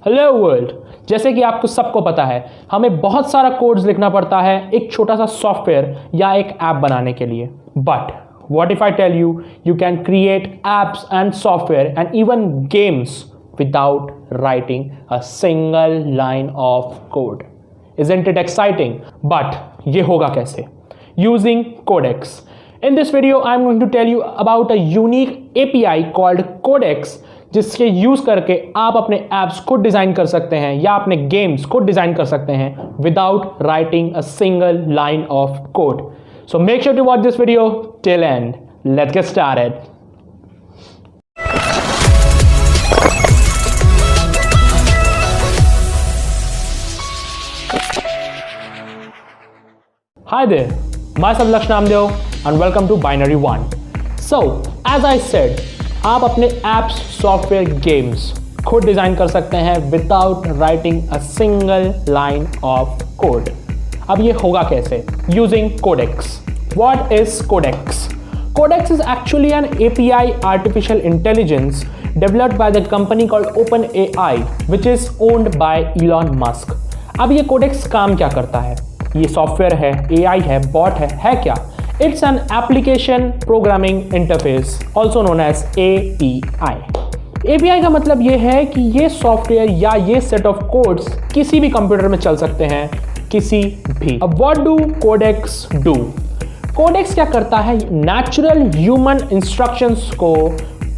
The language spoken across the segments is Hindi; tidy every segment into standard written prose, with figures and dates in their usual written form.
Hello world. जैसे कि आपको सबको पता है, हमें बहुत सारा कोड्स लिखना पड़ता है एक छोटा सा सॉफ्टवेयर या एक ऐप बनाने के लिए। But what if I tell you, you can create apps and software and even games without writing a single line of code? Isn't it exciting? But ये होगा कैसे? Using Codex. In this video, I'm going to tell you about a unique API called Codex, जिसके यूज करके आप अपने एप्स खुद डिजाइन कर सकते हैं या अपने गेम्स खुद डिजाइन कर सकते हैं without writing a single line of code. So make sure to watch this video till end. Let's get started. Hi there, myself Laksh Namdeo and welcome to Binary One. So, as I said, आप अपने एप्स, सॉफ्टवेयर, गेम्स खुद डिजाइन कर सकते हैं without writing a single line of code. अब ये होगा कैसे? Using Codex. What is Codex? Codex is actually an API artificial intelligence developed by the company called OpenAI, which is owned by Elon Musk. अब ये कोडेक्स काम क्या करता है? ये सॉफ्टवेयर है, AI है, बॉट है क्या? It's an application programming interface, also known as API. API का मतलब ये है कि ये सॉफ्टवेयर या ये सेट ऑफ कोड्स किसी भी कंप्यूटर में चल सकते हैं, किसी भी। अब what do Codex do? Codex क्या करता है? नेचुरल ह्यूमन इंस्ट्रक्शंस को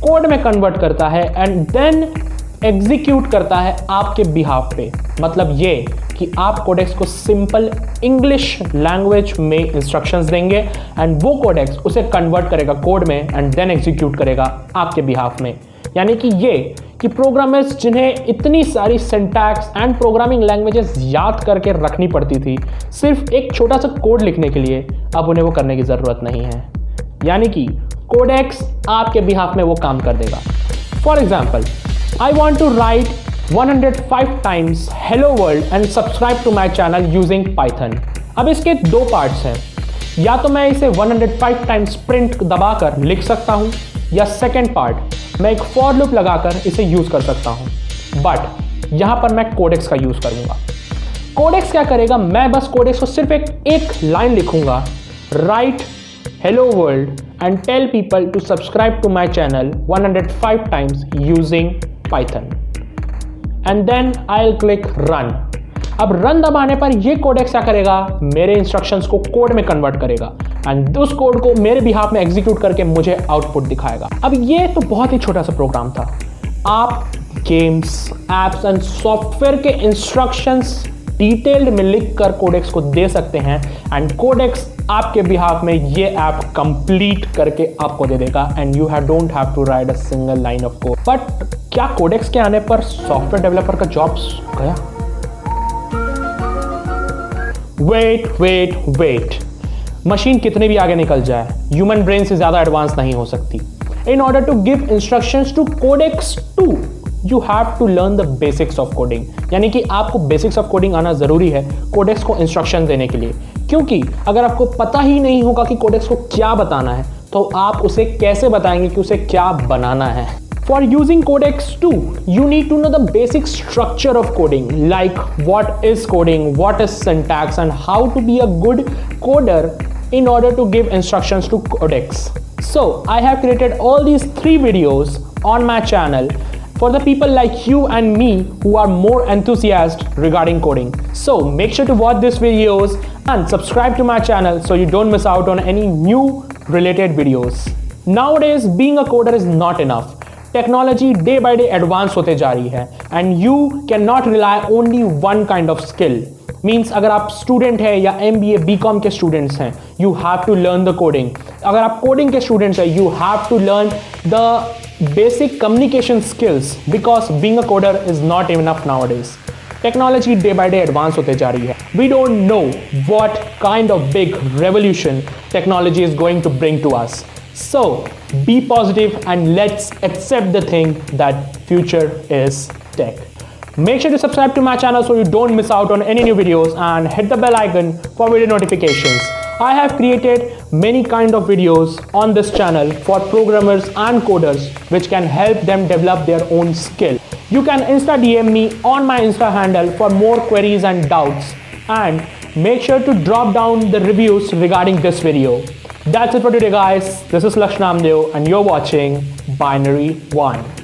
कोड में कन्वर्ट करता है एंड देन एग्जीक्यूट करता है आपके बिहाफ पे। मतलब ये कि आप कोडेक्स को सिंपल इंग्लिश लैंग्वेज में इंस्ट्रक्शंस देंगे एंड वो कोडेक्स उसे कन्वर्ट करेगा कोड में एंड देन एग्जीक्यूट करेगा आपके बिहाफ में। यानी कि ये कि प्रोग्रामर्स जिन्हें इतनी सारी सिंटैक्स एंड प्रोग्रामिंग लैंग्वेजेस याद करके रखनी पड़ती थी सिर्फ एक छोटा सा कोड लिखने के लिए, अब उन्हें वो करने की ज़रूरत नहीं है। यानी कि कोडेक्स आपके बिहाफ में वो काम कर देगा। For example, I want to write 105 times hello world and subscribe to my channel using Python. अब इसके दो पार्ट्स हैं, या तो मैं इसे 105 टाइम्स प्रिंट दबाकर लिख सकता हूं या सेकेंड पार्ट मैं एक फॉर लूप लगाकर इसे यूज कर सकता हूं। बट यहां पर मैं कोडेक्स का यूज करूंगा। कोडेक्स क्या करेगा? मैं बस कोडेक्स को सिर्फ एक लाइन लिखूंगा, right hello world and tell people to subscribe to my channel 105 times using Python and then I'll click run. अब रन दबाने पर ये कोडेक्स क्या करेगा? मेरे इंस्ट्रक्शंस को कोड में कन्वर्ट करेगा एंड उस कोड को मेरे बिहाफ में एग्जीक्यूट करके मुझे आउटपुट दिखाएगा। अब ये तो बहुत ही छोटा सा प्रोग्राम था। आप गेम्स, एप्स एंड सॉफ्टवेयर के इंस्ट्रक्शंस डिटेल्ड में लिख कर कोडेक्स को दे सकते हैं एंड कोडेक्स आपके बिहाफ में ये ऐप कंप्लीट करके आपको दे देगा and you don't have to write a single line of code. But क्या कोडेक्स के आने पर सॉफ्टवेयर डेवलपर का जॉब्स गया? वेट, मशीन कितने भी आगे निकल जाए, ह्यूमन ब्रेन से ज्यादा एडवांस नहीं हो सकती। In order to give instructions to Codex to you have to learn the basics of coding. यानी कि आपको बेसिक्स ऑफ कोडिंग आना जरूरी है कोडेक्स को इंस्ट्रक्शन देने के लिए, क्योंकि अगर आपको पता ही नहीं होगा कि कोडेक्स को क्या बताना है तो आप उसे कैसे बताएंगे कि उसे क्या बनाना है। For using Codex too, you need to know the basic structure of coding, like what is coding, what is syntax, and how to be a good coder in order to give instructions to Codex. So, I have created all these 3 videos on my channel for the people like you and me who are more enthusiastic regarding coding. So, make sure to watch these videos and subscribe to my channel so you don't miss out on any new related videos. Nowadays, being a coder is not enough. Technology day by day advance होते जा रही है and you can not rely only one kind of skill. Means अगर आप स्टूडेंट है या MBA BCom के स्टूडेंट्स हैं, you have to learn the coding. अगर आप कोडिंग के स्टूडेंट्स हैं, you have to learn the basic communication skills because being a coder is not enough nowadays. Technology day by day advance होते जा रही है। We don't know what kind of big revolution technology is going to bring to us. So be positive and let's accept the thing that future is tech. Make sure to subscribe to my channel so you don't miss out on any new videos and hit the bell icon for video notifications. I have created many kind of videos on this channel for programmers and coders which can help them develop their own skill. You can Insta DM me on my Insta handle for more queries and doubts, and make sure to drop down the reviews regarding this video. That's it for today, guys. This is Laksh Namdev and you're watching Binary One.